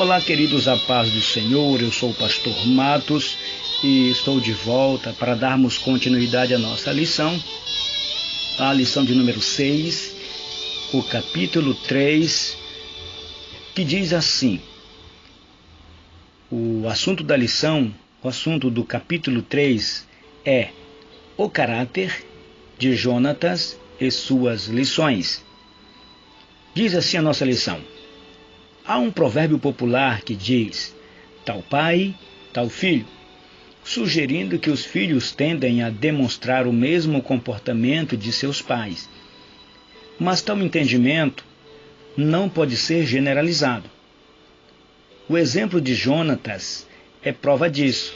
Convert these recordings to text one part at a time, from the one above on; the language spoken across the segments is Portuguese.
Olá, queridos, a paz do Senhor. Eu sou o pastor Matos e estou de volta para darmos continuidade à nossa lição, a lição de número 6, o capítulo 3, que diz assim: o assunto da lição, o assunto do capítulo 3 é o caráter de Jonatas e suas lições. Diz assim a nossa lição: há um provérbio popular que diz: tal pai, tal filho, sugerindo que os filhos tendem a demonstrar o mesmo comportamento de seus pais. Mas tal entendimento não pode ser generalizado. O exemplo de Jonatas é prova disso.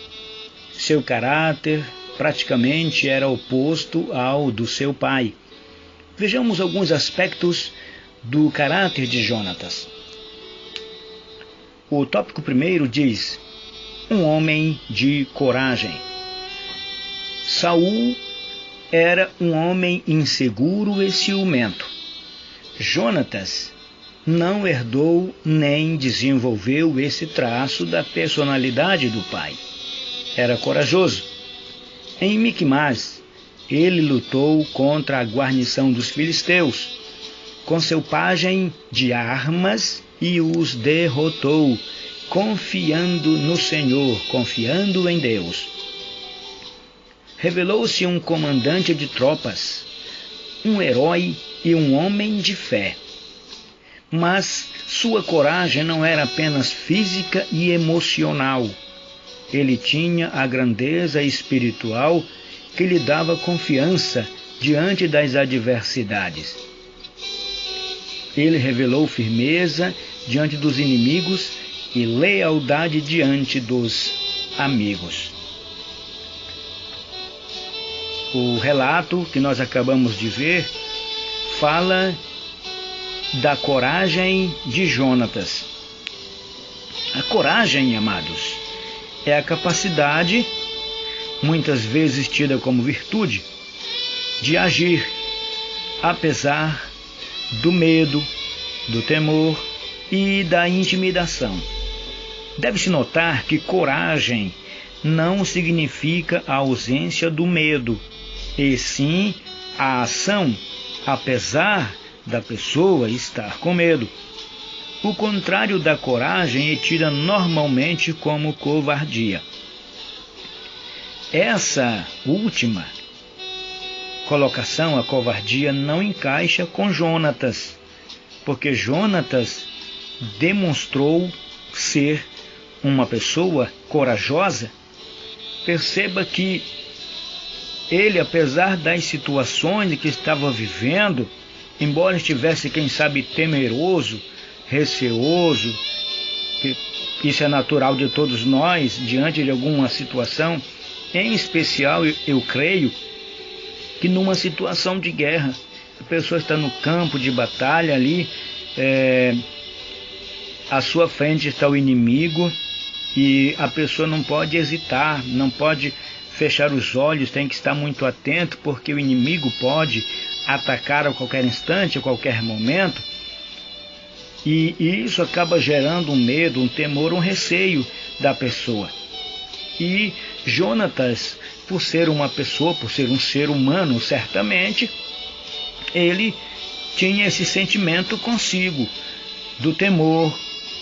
Seu caráter praticamente era oposto ao do seu pai. Vejamos alguns aspectos do caráter de Jonatas. O tópico primeiro diz: um homem de coragem. Saul era um homem inseguro e ciumento. Jonatas não herdou nem desenvolveu esse traço da personalidade do pai. Era corajoso. Em Miquimás, ele lutou contra a guarnição dos filisteus, com seu pajem de armas, e os derrotou, confiando no Senhor, confiando em Deus. Revelou-se um comandante de tropas, um herói e um homem de fé. Mas sua coragem não era apenas física e emocional. Ele tinha a grandeza espiritual que lhe dava confiança diante das adversidades. Ele revelou firmeza diante dos inimigos e lealdade diante dos amigos. O relato que nós acabamos de ver fala da coragem de Jonatas. A coragem, amados, é a capacidade, muitas vezes tida como virtude, de agir apesar do medo, do temor e da intimidação. Deve-se notar que coragem não significa a ausência do medo, e sim a ação, apesar da pessoa estar com medo. O contrário da coragem é tida normalmente como covardia. Essa última colocação, a covardia, não encaixa com Jonatas, porque Jonatas demonstrou ser uma pessoa corajosa. Perceba que ele, apesar das situações que estava vivendo, embora estivesse, quem sabe, temeroso, receoso, que isso é natural de todos nós diante de alguma situação, em especial eu creio que numa situação de guerra, a pessoa está no campo de batalha ali, à sua frente está o inimigo e a pessoa não pode hesitar, não pode fechar os olhos, tem que estar muito atento, porque o inimigo pode atacar a qualquer instante, a qualquer momento, e isso acaba gerando um medo, um temor, um receio da pessoa. E Jonatas, por ser uma pessoa, por ser um ser humano, certamente, ele tinha esse sentimento consigo, do temor,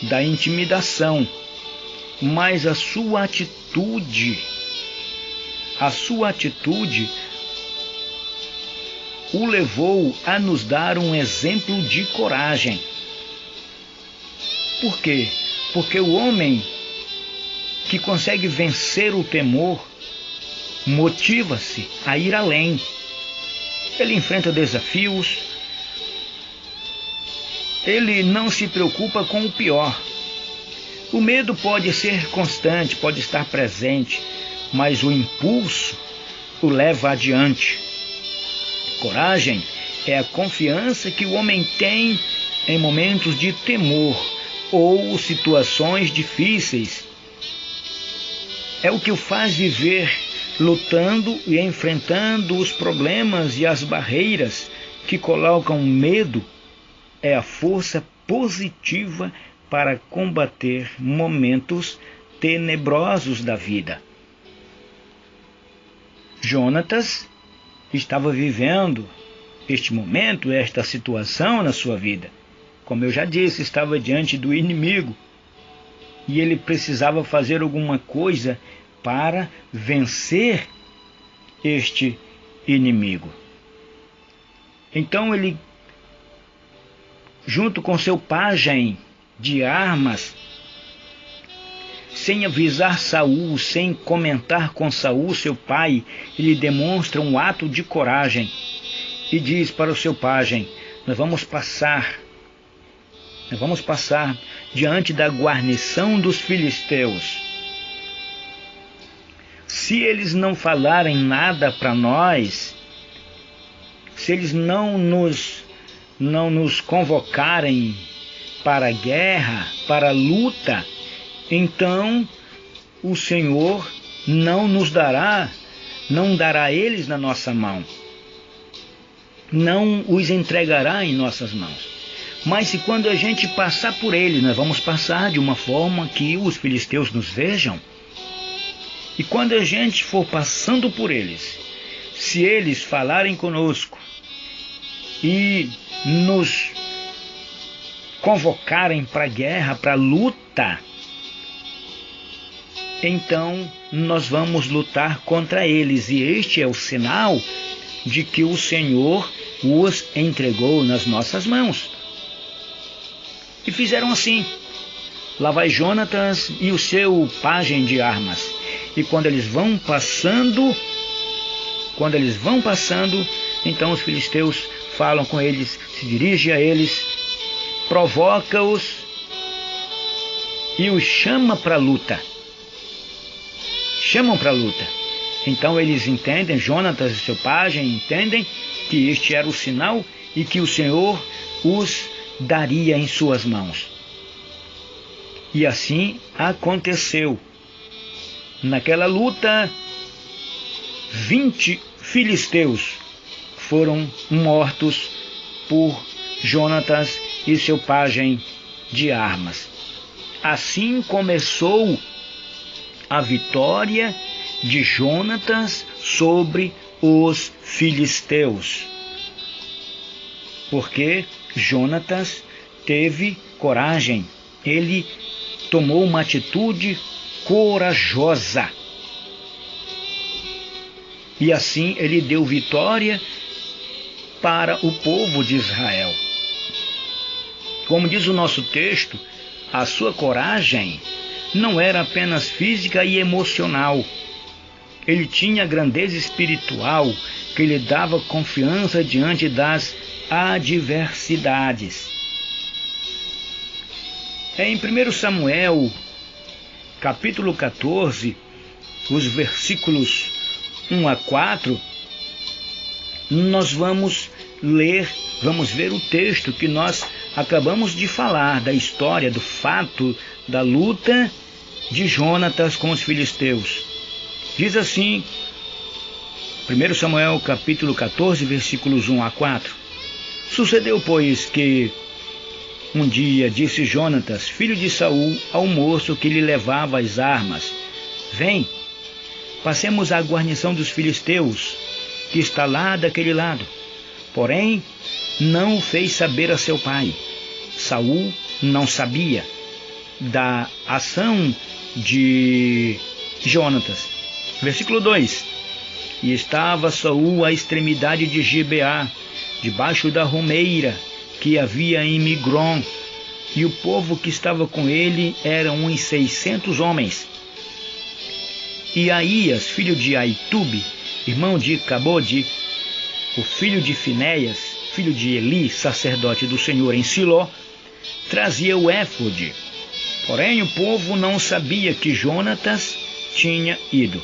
da intimidação, mas a sua atitude o levou a nos dar um exemplo de coragem. Por quê? Porque o homem que consegue vencer o temor motiva-se a ir além. Ele enfrenta desafios, ele não se preocupa com o pior. O medo pode ser constante, pode estar presente, mas o impulso o leva adiante. Coragem é a confiança que o homem tem em momentos de temor ou situações difíceis. É o que o faz viver lutando e enfrentando os problemas e as barreiras que colocam medo. É a força positiva para combater momentos tenebrosos da vida. Jonatas estava vivendo este momento, esta situação na sua vida. Como eu já disse, estava diante do inimigo e ele precisava fazer alguma coisa para vencer este inimigo. Então ele, junto com seu pajem de armas, sem avisar Saul, sem comentar com Saul, seu pai, ele demonstra um ato de coragem e diz para o seu pajem: nós vamos passar diante da guarnição dos filisteus. Se eles não falarem nada para nós, se eles não nos convocarem para a guerra, para a luta, então o Senhor não dará eles na nossa mão, não os entregará em nossas mãos. Mas se quando a gente passar por eles, nós vamos passar de uma forma que os filisteus nos vejam. E quando a gente for passando por eles, se eles falarem conosco e nos convocarem para a guerra, para a luta, então nós vamos lutar contra eles. E este é o sinal de que o Senhor os entregou nas nossas mãos. E fizeram assim. Lá vai Jonatas e o seu pajem de armas. E quando eles vão passando, então os filisteus falam com eles, se dirigem a eles, provoca-os e os chamam para a luta. Então eles entendem, Jonatas e seu pajem entendem que este era o sinal e que o Senhor os daria em suas mãos. E assim aconteceu. Naquela luta, 20 filisteus foram mortos por Jonatas e seu pajem de armas. Assim começou a vitória de Jonatas sobre os filisteus. Porque Jonatas teve coragem, ele tomou uma atitude corajosa. E assim ele deu vitória para o povo de Israel. Como diz o nosso texto, a sua coragem não era apenas física e emocional. Ele tinha grandeza espiritual que lhe dava confiança diante das adversidades. Em 1 Samuel, capítulo 14, os versículos 1 a 4, nós vamos ver o texto que nós acabamos de falar, da história, do fato da luta de Jonatas com os filisteus. Diz assim, 1 Samuel capítulo 14, versículos 1 a 4. Sucedeu, pois, que um dia disse Jonatas, filho de Saul, ao moço que lhe levava as armas: vem, passemos à guarnição dos filisteus, que está lá daquele lado. Porém, não o fez saber a seu pai. Saul não sabia da ação de Jonatas. Versículo 2. E estava Saul à extremidade de Gibeá, debaixo da romeira que havia em Migron, e o povo que estava com ele eram uns 600 homens. E Aías, filho de Aitube, irmão de Cabode, o filho de Finéias, filho de Eli, sacerdote do Senhor em Siló, trazia o éfode. Porém o povo não sabia que Jonatas tinha ido.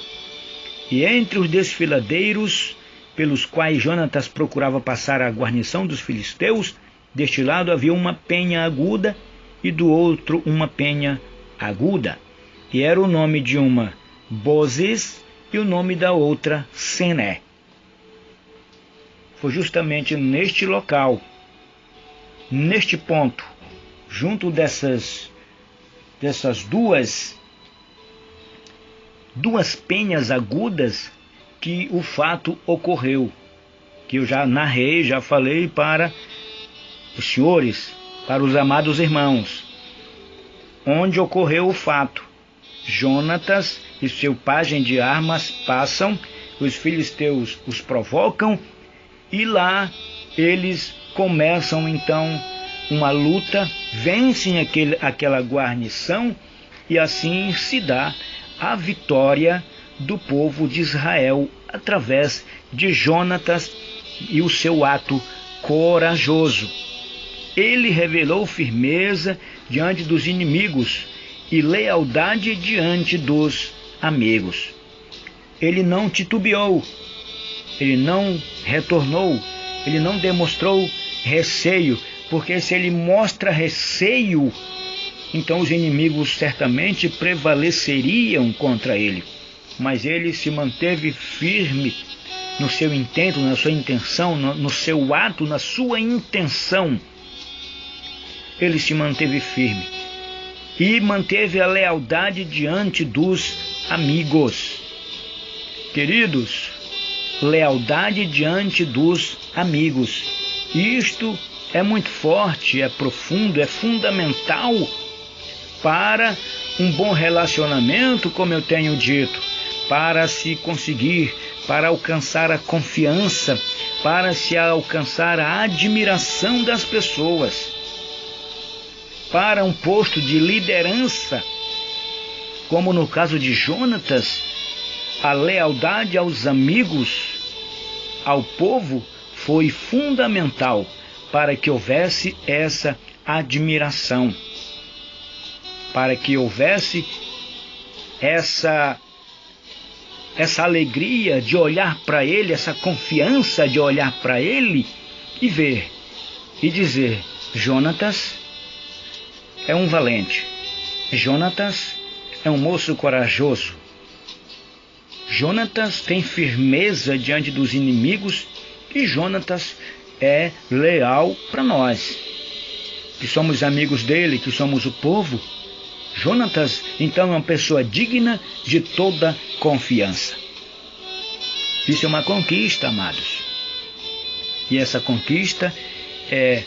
E entre os desfiladeiros pelos quais Jonatas procurava passar a guarnição dos filisteus, deste lado havia uma penha aguda e do outro uma penha aguda. E era o nome de uma Bozes e o nome da outra Sené. Foi justamente neste local, neste ponto, junto dessas dessas duas penhas agudas que o fato ocorreu, que eu já narrei, já falei para os senhores, para os amados irmãos, onde ocorreu o fato. Jonatas e seu pajem de armas passam, os filisteus os provocam, e lá eles começam então uma luta, vencem aquela guarnição, e assim se dá a vitória do povo de Israel através de Jonatas e o seu ato corajoso. Ele revelou firmeza diante dos inimigos e lealdade diante dos amigos. Ele não titubeou, ele não retornou, ele não demonstrou receio, porque se ele mostra receio, então os inimigos certamente prevaleceriam contra ele. Mas ele se manteve firme no seu intento, na sua intenção, no seu ato, na sua intenção. Ele se manteve firme e manteve a lealdade diante dos amigos. Queridos, lealdade diante dos amigos. Isto é muito forte, é profundo, é fundamental para um bom relacionamento, como eu tenho dito, para se conseguir, para alcançar a confiança, para se alcançar a admiração das pessoas, para um posto de liderança, como no caso de Jonatas, a lealdade aos amigos, ao povo, foi fundamental para que houvesse essa admiração, para que houvesse essa alegria de olhar para ele, essa confiança de olhar para ele e ver e dizer: Jonatas é um valente, Jonatas é um moço corajoso, Jonatas tem firmeza diante dos inimigos e Jonatas é leal para nós, que somos amigos dele, que somos o povo. Jonatas, então, é uma pessoa digna de toda confiança. Isso é uma conquista, amados. E essa conquista é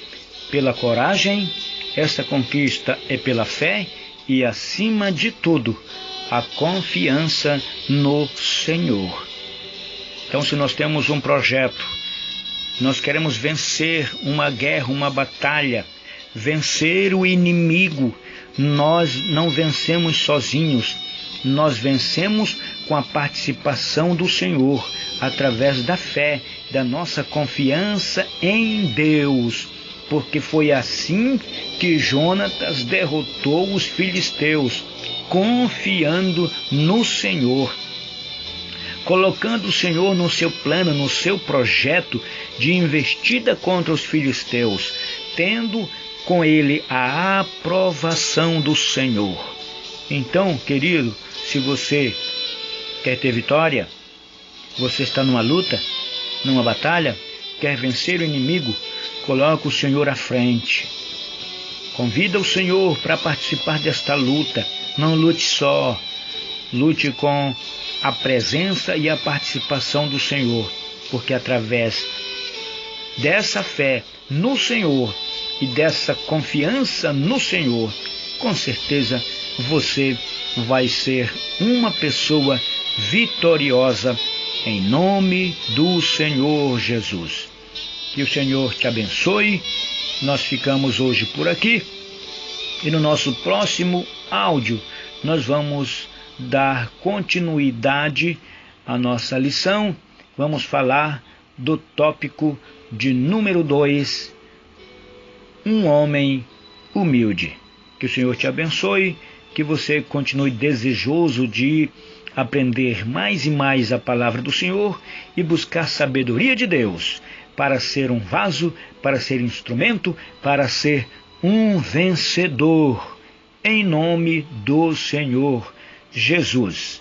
pela coragem, essa conquista é pela fé e, acima de tudo, a confiança no Senhor. Então, se nós temos um projeto, nós queremos vencer uma guerra, uma batalha, vencer o inimigo, nós não vencemos sozinhos, nós vencemos com a participação do Senhor, através da fé, da nossa confiança em Deus, porque foi assim que Jonatas derrotou os filisteus, confiando no Senhor, colocando o Senhor no seu plano, no seu projeto de investida contra os filisteus, tendo com ele a aprovação do Senhor. Então, querido, se você quer ter vitória, você está numa luta, numa batalha, quer vencer o inimigo, coloca o Senhor à frente. Convida o Senhor para participar desta luta. Não lute só, lute com a presença e a participação do Senhor, porque através dessa fé no Senhor e dessa confiança no Senhor, com certeza você vai ser uma pessoa vitoriosa em nome do Senhor Jesus. Que o Senhor te abençoe. Nós ficamos hoje por aqui e no nosso próximo áudio nós vamos dar continuidade à nossa lição. Vamos falar do tópico de número 2, um homem humilde. Que o Senhor te abençoe, que você continue desejoso de aprender mais e mais a palavra do Senhor e buscar sabedoria de Deus para ser um vaso, para ser instrumento, para ser um vencedor, em nome do Senhor Jesus.